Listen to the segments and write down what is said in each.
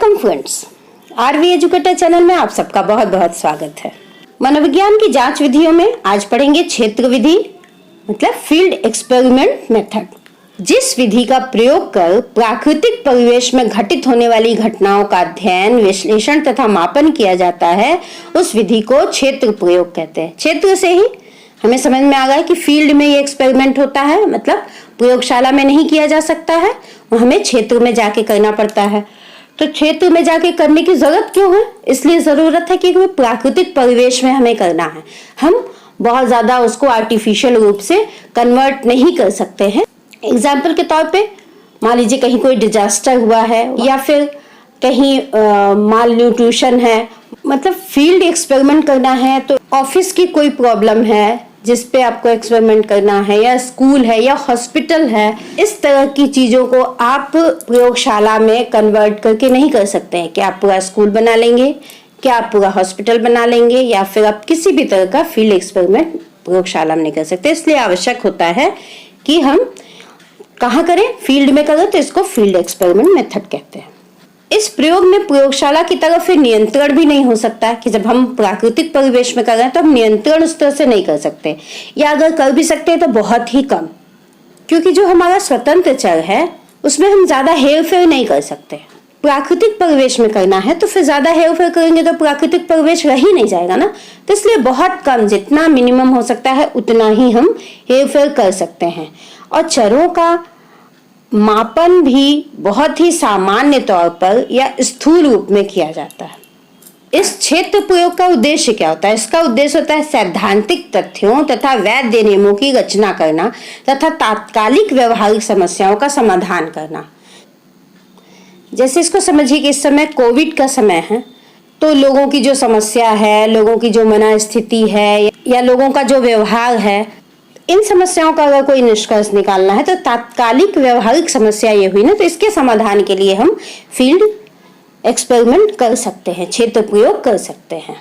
Welcome friends, RV educator channel में आप सबका बहुत बहुत स्वागत है। मनोविज्ञान की जांच विधियों में आज पढ़ेंगे क्षेत्र विधि मतलब फील्ड एक्सपेरिमेंट मेथड। जिस विधि का प्रयोग कर प्राकृतिक परिवेश में घटित होने वाली घटनाओं का अध्ययन, विश्लेषण तथा मापन किया जाता है, उस विधि को क्षेत्र प्रयोग कहते हैं। क्षेत्र से ही हमें समझ में आ गया कि फील्ड में ये एक्सपेरिमेंट होता है, मतलब प्रयोगशाला में नहीं किया जा सकता है, वो हमें क्षेत्र में जाके करना पड़ता है। तो क्षेत्र में जाके करने की जरूरत क्यों है? इसलिए जरूरत है कि प्राकृतिक परिवेश में हमें करना है। हम बहुत ज्यादा उसको आर्टिफिशियल रूप से कन्वर्ट नहीं कर सकते हैं। एग्जाम्पल के तौर पे मान लीजिए कहीं कोई डिजास्टर हुआ है या फिर कहीं माल न्यूट्रिशन है, मतलब फील्ड एक्सपेरिमेंट करना है, तो ऑफिस की कोई प्रॉब्लम है जिस पे आपको एक्सपेरिमेंट करना है, या स्कूल है या हॉस्पिटल है, इस तरह की चीजों को आप प्रयोगशाला में कन्वर्ट करके नहीं कर सकते हैं कि आप पूरा स्कूल बना लेंगे, क्या आप पूरा हॉस्पिटल बना लेंगे, या फिर आप किसी भी तरह का फील्ड एक्सपेरिमेंट प्रयोगशाला में नहीं कर सकते। इसलिए आवश्यक होता है कि हम कहाँ करें, फील्ड में करें, तो इसको फील्ड एक्सपेरिमेंट मेथड कहते हैं। इस प्रयोग में प्रयोगशाला की तरफ फिर नियंत्रण भी नहीं हो सकता कि जब हम प्राकृतिक परिवेश में कर रहे हैं तो हम नियंत्रण उस तरह से नहीं कर सकते, या अगर कर भी सकते हैं तो बहुत ही कम, क्योंकि जो हमारा स्वतंत्र चर है उसमें हम ज्यादा हेर फेर नहीं कर सकते। प्राकृतिक परिवेश में करना है तो फिर ज्यादा हेर फेर करेंगे तो प्राकृतिक परिवेश रह ही नहीं जाएगा ना। तो इसलिए बहुत कम, जितना मिनिमम हो सकता है उतना ही हम हेर फेर कर सकते हैं। और चरों का मापन भी बहुत ही सामान्य तौर पर या स्थूल रूप में किया जाता है। इस क्षेत्र प्रयोग का उद्देश्य क्या होता है? इसका उद्देश्य होता है सैद्धांतिक तथ्यों तथा वैध नियमों की रचना करना तथा तात्कालिक व्यवहारिक समस्याओं का समाधान करना। जैसे इसको समझिए कि इस समय कोविड का समय है, तो लोगों की जो समस्या है, लोगों की जो मनस्थिति है या लोगों का जो व्यवहार है, इन समस्याओं का अगर कोई निष्कर्ष निकालना है तो तात्कालिक व्यवहारिक समस्या ये हुई ना, तो इसके समाधान के लिए हम फील्ड एक्सपेरिमेंट कर सकते हैं, क्षेत्र प्रयोग कर सकते हैं।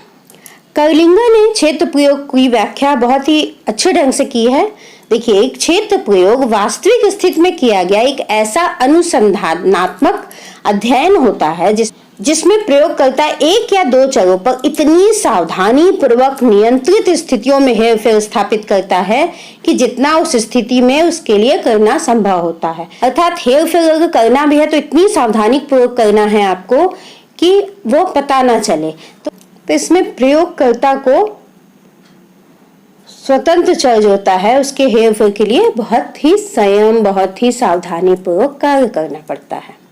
कर्लिंगर ने क्षेत्र प्रयोग की व्याख्या बहुत ही अच्छे ढंग से की है। देखिए, एक क्षेत्र प्रयोग वास्तविक स्थिति में किया गया एक ऐसा अनुसंधानात्मक अध्ययन होता है जिसमें प्रयोगकर्ता एक या दो चरों पर इतनी सावधानी पूर्वक नियंत्रित स्थितियों में हेरफेर स्थापित करता है कि जितना उस स्थिति में उसके लिए करना संभव होता है। अर्थात हेरफेर अगर करना भी है तो इतनी सावधानी पूर्वक करना है आपको कि वो पता ना चले। तो इसमें प्रयोगकर्ता को स्वतंत्र चर जो होता है उसके हेरफेर के लिए बहुत ही संयम, बहुत ही सावधानी पूर्वक कार्य करना पड़ता है।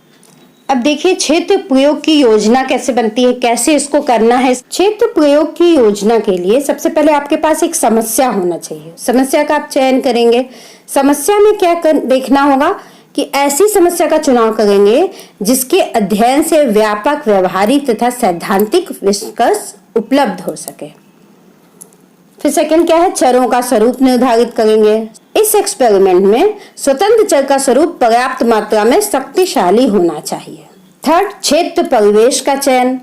अब देखिए, क्षेत्र प्रयोग की योजना कैसे बनती है, कैसे इसको करना है। क्षेत्र प्रयोग की योजना के लिए सबसे पहले आपके पास एक समस्या होना चाहिए। समस्या का आप चयन करेंगे। समस्या में क्या देखना होगा कि ऐसी समस्या का चुनाव करेंगे जिसके अध्ययन से व्यापक, व्यवहारिक तथा सैद्धांतिक निष्कर्ष उपलब्ध हो सके। फिर सेकंड क्या है, चरों का स्वरूप निर्धारित करेंगे। इस एक्सपेरिमेंट में स्वतंत्र चर का स्वरूप पर्याप्त मात्रा में शक्तिशाली होना चाहिए। थर्ड, क्षेत्र परिवेश का चयन।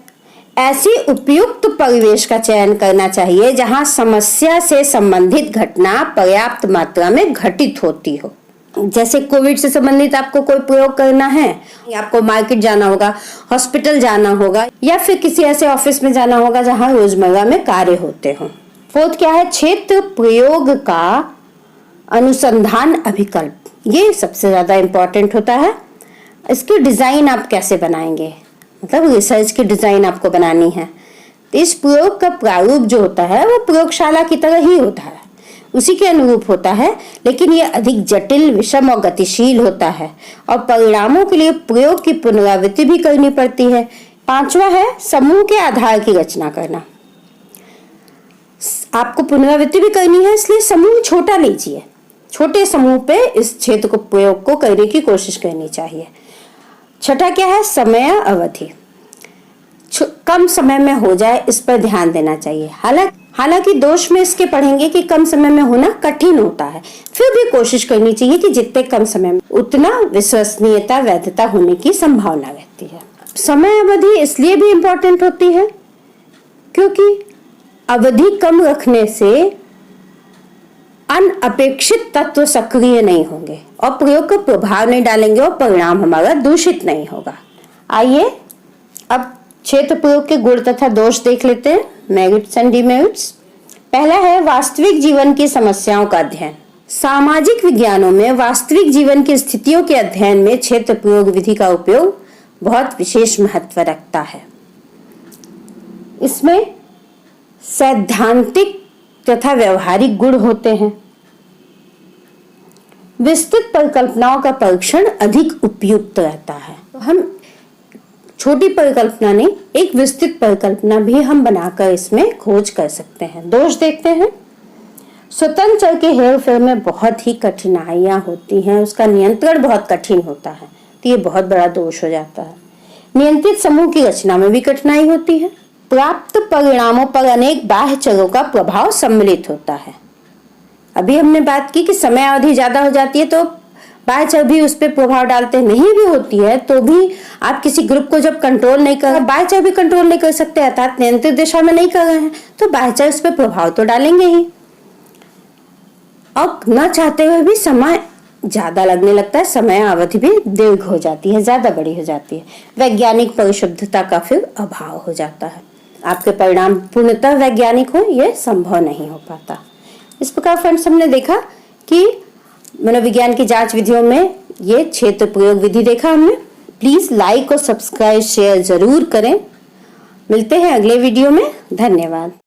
ऐसी उपयुक्त परिवेश का चयन करना चाहिए जहां समस्या से संबंधित घटना पर्याप्त मात्रा में घटित होती हो। जैसे कोविड से संबंधित आपको कोई प्रयोग करना है, आपको मार्केट जाना होगा, हॉस्पिटल जाना होगा, या फिर किसी ऐसे ऑफिस में जाना होगा जहां रोजमर्रा में कार्य होते हो। फोर्थ क्या है, क्षेत्र प्रयोग का अनुसंधान अभिकल्प। ये सबसे ज्यादा इंपॉर्टेंट होता है। इसकी डिजाइन आप कैसे बनाएंगे, मतलब रिसर्च की डिजाइन आपको बनानी है। इस प्रयोग का प्रारूप जो होता है वो प्रयोगशाला की तरह ही होता है, उसी के अनुरूप होता है, लेकिन ये अधिक जटिल, विषम और गतिशील होता है, और परिणामों के लिए प्रयोग की पुनरावृत्ति भी करनी पड़ती है। पांचवा है, समूह के आधार की रचना करना। आपको पुनरावृत्ति भी करनी है, इसलिए समूह छोटा लीजिए। छोटे समूह पे इस क्षेत्र को प्रयोग को करने की कोशिश करनी चाहिए। छठा क्या है, समय अवधि। कम समय में हो जाए, इस पर ध्यान देना चाहिए। हालांकि दोष में इसके पढ़ेंगे कि कम समय में होना कठिन होता है, फिर भी कोशिश करनी चाहिए कि जितने कम समय में उतना विश्वसनीयता, वैधता होने की संभावना रहती है। समय अवधि इसलिए भी इम्पोर्टेंट होती है क्योंकि अवधि कम रखने से अनअपेक्षित तत्व सक्रिय नहीं होंगे और प्रयोग का प्रभाव नहीं डालेंगे और परिणाम हमारा दूषित नहीं होगा। आइए अब क्षेत्र प्रयोग के गुण तथा दोष देख लेते हैं, मेरिट्स एंड डिमेरिट्स। पहला है वास्तविक जीवन की समस्याओं का अध्ययन। सामाजिक विज्ञानों में वास्तविक जीवन की स्थितियों के अध्ययन में क्षेत्र प्रयोग विधि का उपयोग बहुत विशेष महत्व रखता है। इसमें सैद्धांतिक तथा व्यवहारिक गुण होते हैं। विस्तृत परिकल्पनाओं का परीक्षण अधिक उपयुक्त रहता है। तो हम छोटी परिकल्पना नहीं, एक विस्तृत परिकल्पना भी हम बनाकर इसमें खोज कर सकते हैं। दोष देखते हैं। स्वतंत्र चर के हेरफेर में बहुत ही कठिनाइयां होती हैं, उसका नियंत्रण बहुत कठिन होता है, तो ये बहुत बड़ा दोष हो जाता है। नियंत्रित समूह की रचना में भी कठिनाई होती है। प्राप्त परिणामों पर अनेक बाह्य चरों का प्रभाव सम्मिलित होता है। अभी हमने बात की कि समय अवधि ज्यादा हो जाती है तो बाह्य चर भी उस पर प्रभाव डालते, नहीं भी होती है तो भी आप किसी ग्रुप को जब कंट्रोल नहीं कर, बाह्य चर भी कंट्रोल नहीं कर सकते, अर्थात नियंत्रित दिशा में नहीं कर रहे हैं, तो बाह्य चर उस पर प्रभाव तो डालेंगे ही। और न चाहते हुए भी समय ज्यादा लगने लगता है, समय अवधि भी दीर्घ हो जाती है, ज्यादा बड़ी हो जाती है। वैज्ञानिक परिशुद्धता का फिर अभाव हो जाता है। आपके परिणाम पूर्णतः वैज्ञानिक हो, यह संभव नहीं हो पाता। इस प्रकार फ्रेंड्स हमने देखा कि मनोविज्ञान की जांच विधियों में ये क्षेत्र प्रयोग विधि देखा हमने। प्लीज लाइक और सब्सक्राइब शेयर जरूर करें। मिलते हैं अगले वीडियो में। धन्यवाद।